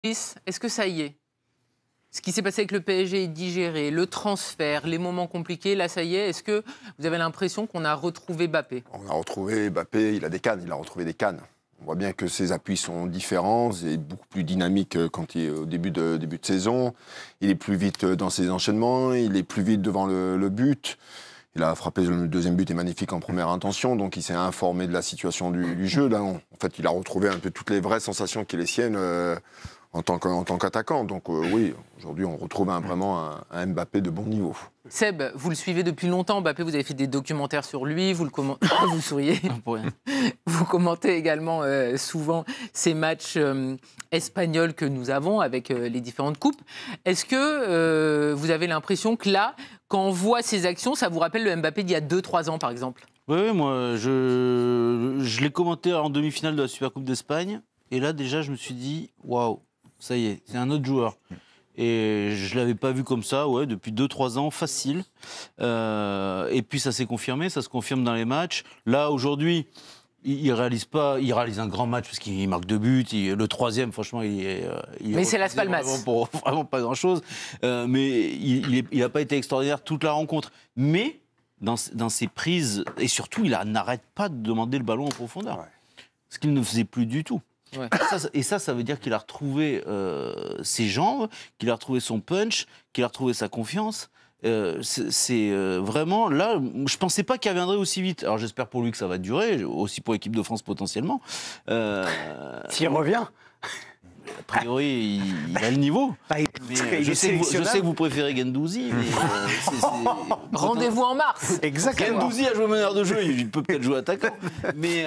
Est-ce que ça y est? Ce qui s'est passé avec le PSG est digéré, le transfert, les moments compliqués, là ça y est, est-ce que vous avez l'impression qu'on a retrouvé Mbappé? On a retrouvé Mbappé, il a des cannes, il a retrouvé des cannes. On voit bien que ses appuis sont différents, il est beaucoup plus dynamique quand il est au début de saison. Il est plus vite dans ses enchaînements, il est plus vite devant le but. Il a frappé le deuxième but est magnifique en première intention, donc il s'est informé de la situation du jeu. Là, en fait, il a retrouvé un peu toutes les vraies sensations qui sont les siennes en tant qu'attaquant. Donc oui, aujourd'hui, on retrouve vraiment un Mbappé de bon niveau. Seb, vous le suivez depuis longtemps, Mbappé, vous avez fait des documentaires sur lui, vous souriez. Vous commentez également souvent ces matchs espagnols que nous avons avec les différentes coupes. Est-ce que vous avez l'impression que là, quand on voit ces actions, ça vous rappelle le Mbappé d'il y a 2-3 ans, par exemple? Oui, moi, je l'ai commenté en demi-finale de la Supercoupe d'Espagne. Et là, déjà, je me suis dit, waouh, ça y est, c'est un autre joueur. Et je ne l'avais pas vu comme ça, ouais, depuis 2-3 ans, facile. Et puis, ça s'est confirmé, ça se confirme dans les matchs. Là, aujourd'hui, il réalise un grand match parce qu'il marque 2 buts. Le troisième, franchement, mais c'est Las Palmas. Pour vraiment pas grand-chose. Mais il n'a pas été extraordinaire toute la rencontre. Mais dans ses prises, et surtout, il n'arrête pas de demander le ballon en profondeur. Ouais. Ce qu'il ne faisait plus du tout. Ouais. Et ça veut dire qu'il a retrouvé ses jambes, qu'il a retrouvé son punch, qu'il a retrouvé sa confiance. C'est vraiment là, je pensais pas qu'il reviendrait aussi vite. Alors j'espère pour lui que ça va durer, aussi pour l'équipe de France potentiellement. S'il revient. A priori, il a le niveau. Je sais que vous préférez Guendouzi, mais rendez-vous en mars. Exactement. Guendouzi a joué meneur de jeu, il peut peut-être jouer attaquant. Mais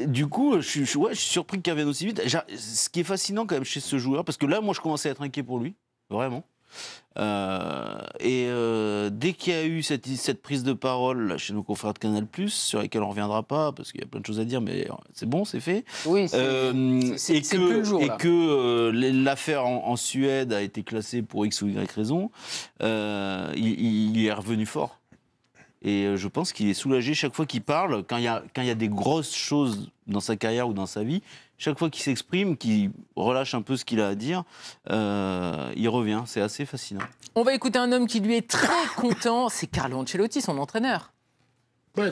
du coup, je suis surpris qu'il revienne aussi vite. Ce qui est fascinant quand même chez ce joueur, parce que là, moi, je commençais à être inquiet pour lui, vraiment. Dès qu'il y a eu cette prise de parole là, chez nos confrères de Canal+, sur lesquels on ne reviendra pas, parce qu'il y a plein de choses à dire, mais c'est bon, c'est fait. Oui, c'est plus le jour, et que l'affaire en Suède a été classée pour X ou Y raison, il est revenu fort. Et je pense qu'il est soulagé chaque fois qu'il parle, quand il y a des grosses choses dans sa carrière ou dans sa vie, chaque fois qu'il s'exprime, qu'il relâche un peu ce qu'il a à dire, il revient. C'est assez fascinant. On va écouter un homme qui lui est très content, c'est Carlo Ancelotti, son entraîneur. Je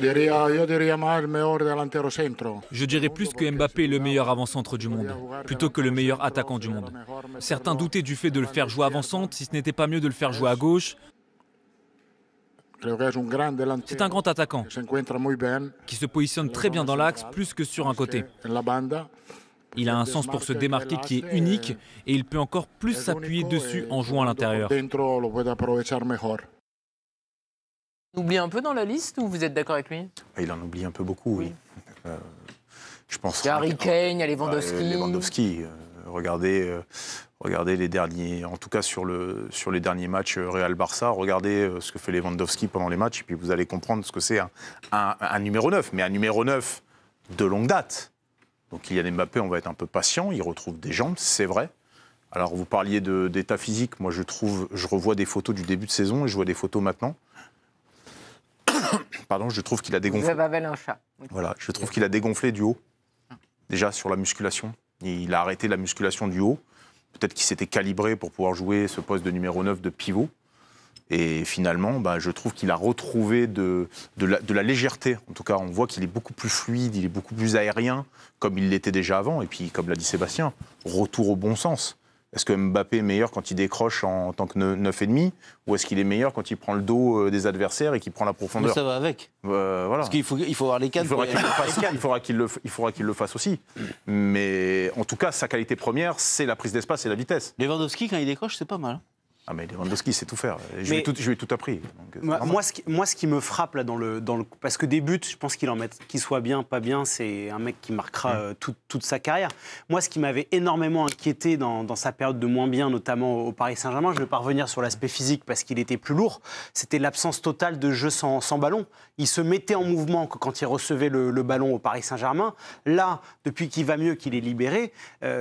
dirais plus que Mbappé est le meilleur avant-centre du monde, plutôt que le meilleur attaquant du monde. Certains doutaient du fait de le faire jouer avant-centre, si ce n'était pas mieux de le faire jouer à gauche. C'est un grand attaquant qui se positionne très bien dans l'axe, plus que sur un côté. Il a un sens pour se démarquer qui est unique et il peut encore plus s'appuyer dessus en jouant à l'intérieur. On oublie un peu dans la liste ou vous êtes d'accord avec lui? Il en oublie un peu beaucoup, oui. Je pense. Il y a Harry Kane, il y a Lewandowski. Regardez les derniers, en tout cas sur les derniers matchs Real-Barça, regardez ce que fait Lewandowski pendant les matchs, et puis vous allez comprendre ce que c'est un numéro 9, mais un numéro 9 de longue date. Donc Kylian Mbappé, on va être un peu patient, il retrouve des jambes, c'est vrai. Alors vous parliez d'état physique, moi je revois des photos du début de saison et je vois des photos maintenant. Pardon, je trouve qu'il a dégonflé. Vous avez un chat. Voilà, je trouve qu'il a dégonflé du haut, déjà sur la musculation. Il a arrêté la musculation du haut. Peut-être qu'il s'était calibré pour pouvoir jouer ce poste de numéro 9 de pivot. Et finalement, je trouve qu'il a retrouvé de la légèreté. En tout cas, on voit qu'il est beaucoup plus fluide, il est beaucoup plus aérien, comme il l'était déjà avant. Et puis, comme l'a dit Sébastien, retour au bon sens. Est-ce que Mbappé est meilleur quand il décroche en tant que 9,5 ou est-ce qu'il est meilleur quand il prend le dos des adversaires et qu'il prend la profondeur? Mais ça va avec. Voilà. Parce qu'il faut avoir les cannes. Il faudra qu'il le fasse aussi. Mais en tout cas, sa qualité première, c'est la prise d'espace et la vitesse. Lewandowski, quand il décroche, c'est pas mal. Ah mais Lewandowski, c'est tout faire. Je lui ai tout appris. Donc, moi, ce qui me frappe là parce que des buts, je pense qu'il soit bien, pas bien, c'est un mec qui marquera toute sa carrière. Moi, ce qui m'avait énormément inquiété dans sa période de moins bien, notamment au Paris Saint-Germain, je ne vais pas revenir sur l'aspect physique parce qu'il était plus lourd, c'était l'absence totale de jeu sans ballon. Il se mettait en mouvement quand il recevait le ballon au Paris Saint-Germain. Là, depuis qu'il va mieux, qu'il est libéré,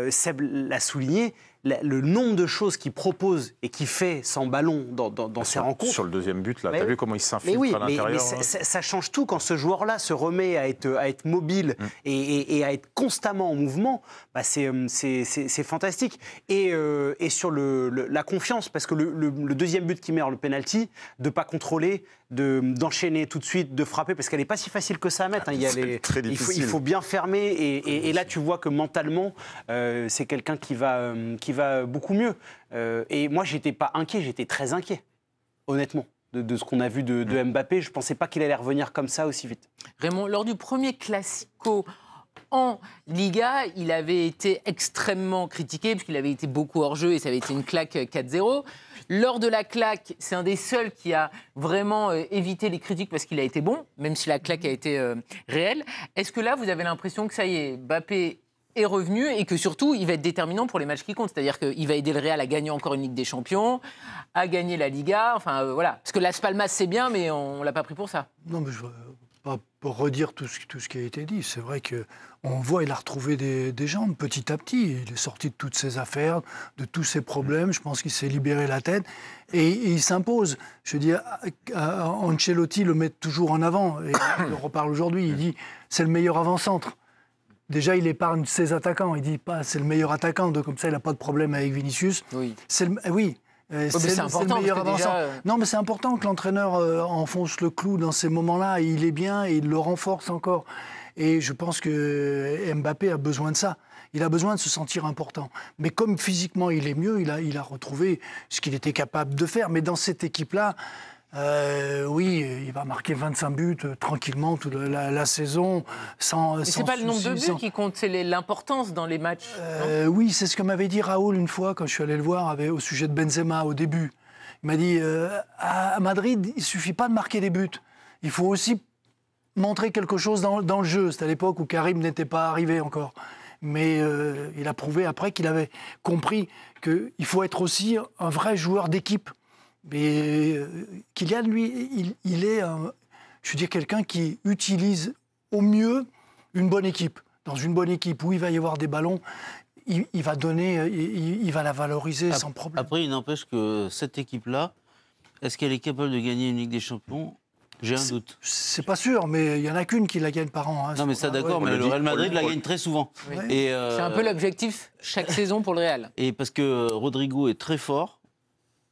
Seb l'a souligné, le nombre de choses qu'il propose et qu'il fait sans ballon dans ses rencontres. Sur le deuxième but, là, t'as vu comment il s'infiltre à l'intérieur. Mais ça change tout quand ce joueur-là se remet à être mobile et à être constamment en mouvement. Bah c'est fantastique. Et sur la confiance, parce que le deuxième but qu'il met, le penalty, de pas contrôler, d'enchaîner tout de suite, de frapper, parce qu'elle n'est pas si facile que ça à mettre. Hein. Très difficile. Il faut bien fermer, et là tu vois que mentalement, c'est quelqu'un qui va beaucoup mieux. Et moi, j'étais pas inquiet, j'étais très inquiet, honnêtement, de ce qu'on a vu de Mbappé. Je pensais pas qu'il allait revenir comme ça aussi vite. Raymond, lors du premier Classico en Liga, il avait été extrêmement critiqué, puisqu'il avait été beaucoup hors jeu et ça avait été une claque 4-0. Lors de la claque, c'est un des seuls qui a vraiment évité les critiques parce qu'il a été bon, même si la claque a été réelle. Est-ce que là, vous avez l'impression que ça y est, Mbappé est revenu et que surtout, il va être déterminant pour les matchs qui comptent? C'est-à-dire qu'il va aider le Real à gagner encore une Ligue des Champions, à gagner la Liga, enfin voilà. Parce que Las Palmas, c'est bien, mais on ne l'a pas pris pour ça. Non, mais je ne veux pas redire tout ce qui a été dit. C'est vrai qu'on voit, il a retrouvé des jambes petit à petit. Il est sorti de toutes ses affaires, de tous ses problèmes. Je pense qu'il s'est libéré la tête. Et il s'impose. Je veux dire, Ancelotti le met toujours en avant. Et il en reparle aujourd'hui. Il dit, c'est le meilleur avant-centre. Déjà, il épargne ses attaquants. Il dit pas, c'est le meilleur attaquant. Donc, comme ça, il n'a pas de problème avec Vinicius. Oui. C'est important, le meilleur avancement. Non, mais c'est important que l'entraîneur enfonce le clou dans ces moments-là. Il est bien et il le renforce encore. Et je pense que Mbappé a besoin de ça. Il a besoin de se sentir important. Mais comme physiquement il est mieux, il a retrouvé ce qu'il était capable de faire. Mais dans cette équipe-là, oui, il va marquer 25 buts tranquillement toute la saison. Mais c'est pas le nombre de buts qui compte, c'est l'importance dans les matchs. Oui, c'est ce que m'avait dit Raoul une fois quand je suis allé le voir au sujet de Benzema au début. Il m'a dit, à Madrid, il ne suffit pas de marquer des buts. Il faut aussi montrer quelque chose dans le jeu. C'était à l'époque où Karim n'était pas arrivé encore. Mais il a prouvé après qu'il avait compris qu'il faut être aussi un vrai joueur d'équipe. Mais Kylian, lui, il est, je veux dire, quelqu'un qui utilise au mieux une bonne équipe. Dans une bonne équipe où il va y avoir des ballons, il va donner, il va la valoriser sans problème. Après, il n'empêche que cette équipe-là, est-ce qu'elle est capable de gagner une Ligue des Champions? J'ai un doute. C'est pas sûr, mais il n'y en a qu'une qui la gagne par an. Hein, non, mais ça, d'accord, mais le Real Madrid la gagne très souvent. Oui. C'est un peu l'objectif chaque saison pour le Real. Et parce que Rodrigo est très fort,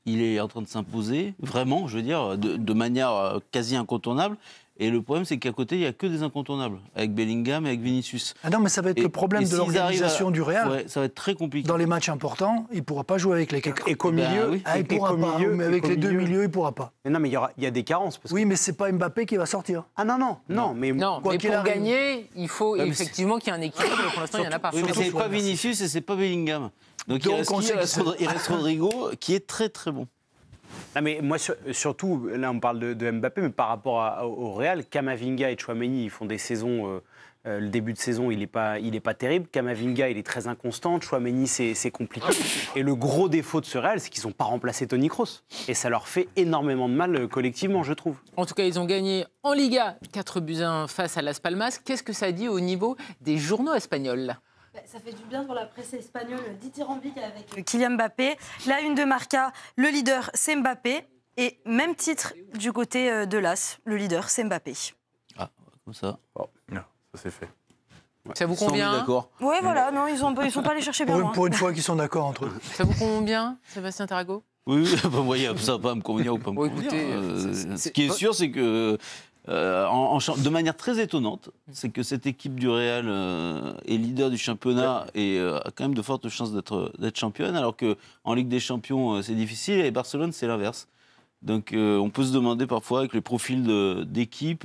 il est en train de s'imposer, vraiment, je veux dire, de manière quasi incontournable. Et le problème, c'est qu'à côté, il n'y a que des incontournables, avec Bellingham et avec Vinicius. Ah non, mais ça va être le problème de l'organisation du Real. Ouais, ça va être très compliqué. Dans les matchs importants, il ne pourra pas jouer avec les quatre. Et qu'au milieu, oui. Il ne pourra pas, mais avec les deux milieux, il ne pourra pas. Mais non, mais il y a des carences. Oui, mais ce n'est pas Mbappé qui va sortir. Ah non, mais pour gagner, il faut effectivement qu'il y ait un équilibre, mais pour l'instant, il n'y en a pas. Oui, mais ce n'est pas Vinicius et ce n'est pas Bellingham. Donc il reste Rodrigo, qui est très très bon. Non, mais moi, surtout, là, on parle de Mbappé, mais par rapport au Real, Camavinga et Tchouaméni, ils font des saisons. Le début de saison, il n'est pas terrible. Camavinga, il est très inconstant. Tchouaméni, c'est compliqué. Et le gros défaut de ce Real, c'est qu'ils n'ont pas remplacé Toni Kroos. Et ça leur fait énormément de mal collectivement, je trouve. En tout cas, ils ont gagné en Liga 4-1 face à Las Palmas. Qu'est-ce que ça dit au niveau des journaux espagnols ? Ça fait du bien pour la presse espagnole dithyrambique avec Kylian Mbappé. La une de Marca, le leader, c'est Mbappé. Et même titre du côté de l'AS, le leader, c'est Mbappé. Ah, comme ça. Oh, non, ça c'est fait. Ouais. Ça vous convient? D'accord. Oui, voilà, non, ils sont pas allés chercher bien loin. Pour une fois qu'ils sont d'accord entre eux. Ça vous convient, Sébastien Tarago? Oui, vous voyez, ça va pas me convenir ou pas me convenir. Écoutez, ce qui est sûr, c'est que de manière très étonnante, c'est que cette équipe du Real est leader du championnat et a quand même de fortes chances d'être championne, alors qu'en Ligue des Champions, c'est difficile, et Barcelone, c'est l'inverse. Donc on peut se demander parfois, avec les profils d'équipe,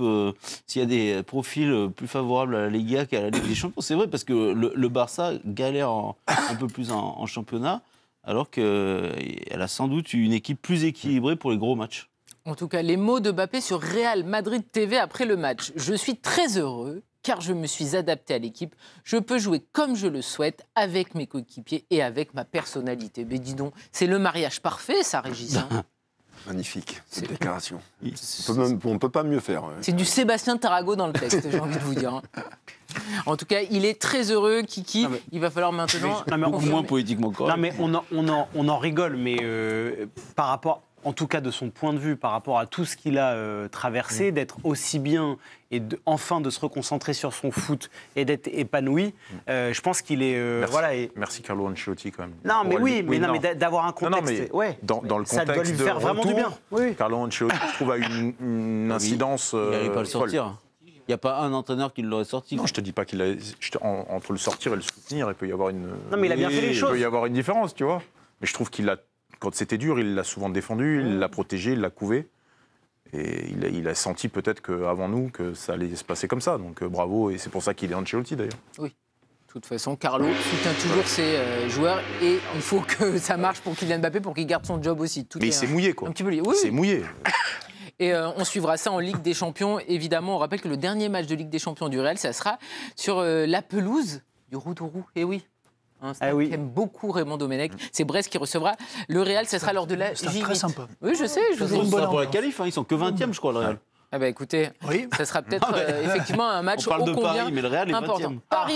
s'il y a des profils plus favorables à la Liga qu'à la Ligue des Champions. C'est vrai, parce que le Barça galère un peu plus en championnat, alors qu'elle a sans doute une équipe plus équilibrée pour les gros matchs. En tout cas, les mots de Mbappé sur Real Madrid TV après le match. Je suis très heureux car je me suis adapté à l'équipe. Je peux jouer comme je le souhaite avec mes coéquipiers et avec ma personnalité. Mais dis donc, c'est le mariage parfait, ça, Régis. Magnifique, cette déclaration. On ne peut pas mieux faire. C'est du Sébastien Tarago dans le texte, j'ai envie de vous dire. Hein. En tout cas, il est très heureux, Kiki. Il va falloir maintenant... Beaucoup moins politiquement correct. Non, mais on en rigole, mais par rapport, en tout cas de son point de vue, par rapport à tout ce qu'il a traversé, d'être aussi bien et enfin de se reconcentrer sur son foot et d'être épanoui, je pense qu'il est... Merci Carlo Ancelotti quand même. Non, mais mais d'avoir un contexte... Dans le contexte ça doit lui faire vraiment du bien. Oui. Carlo Ancelotti, je trouve, a une incidence Il n'arrive pas à le sortir. folle. Il n'y a pas un entraîneur qui l'aurait sorti. Non, je te dis pas qu'il a... Entre le sortir et le soutenir, il peut y avoir une... Non, mais il a bien fait les choses. Il peut y avoir une différence, tu vois. Mais je trouve qu'il a... Quand c'était dur, il l'a souvent défendu, il l'a protégé, il l'a couvé. Et il a senti peut-être qu'avant nous, que ça allait se passer comme ça. Donc bravo, et c'est pour ça qu'il est Ancelotti d'ailleurs. Oui. De toute façon, Carlo soutient toujours ses joueurs et il faut que ça marche pour Kylian Mbappé pour qu'il garde son job aussi. Mais il s'est mouillé, quoi. Un petit peu lié. Oui, c'est mouillé. Et on suivra ça en Ligue des Champions. Évidemment, on rappelle que le dernier match de Ligue des Champions du Real, ça sera sur la pelouse du Routourou. Et oui. Un stade qu'aime beaucoup Raymond Domenech. C'est Brest qui recevra le Real. Ça sera lors de la J8. Très sympa. Oui, je sais. Je vous ai dit. C'est pour la qualif, ils sont que 20e, je crois, le Real. Ah bah écoutez, ça sera peut-être effectivement un match on parle ô de combien Paris, mais le Real est important. 20e. Paris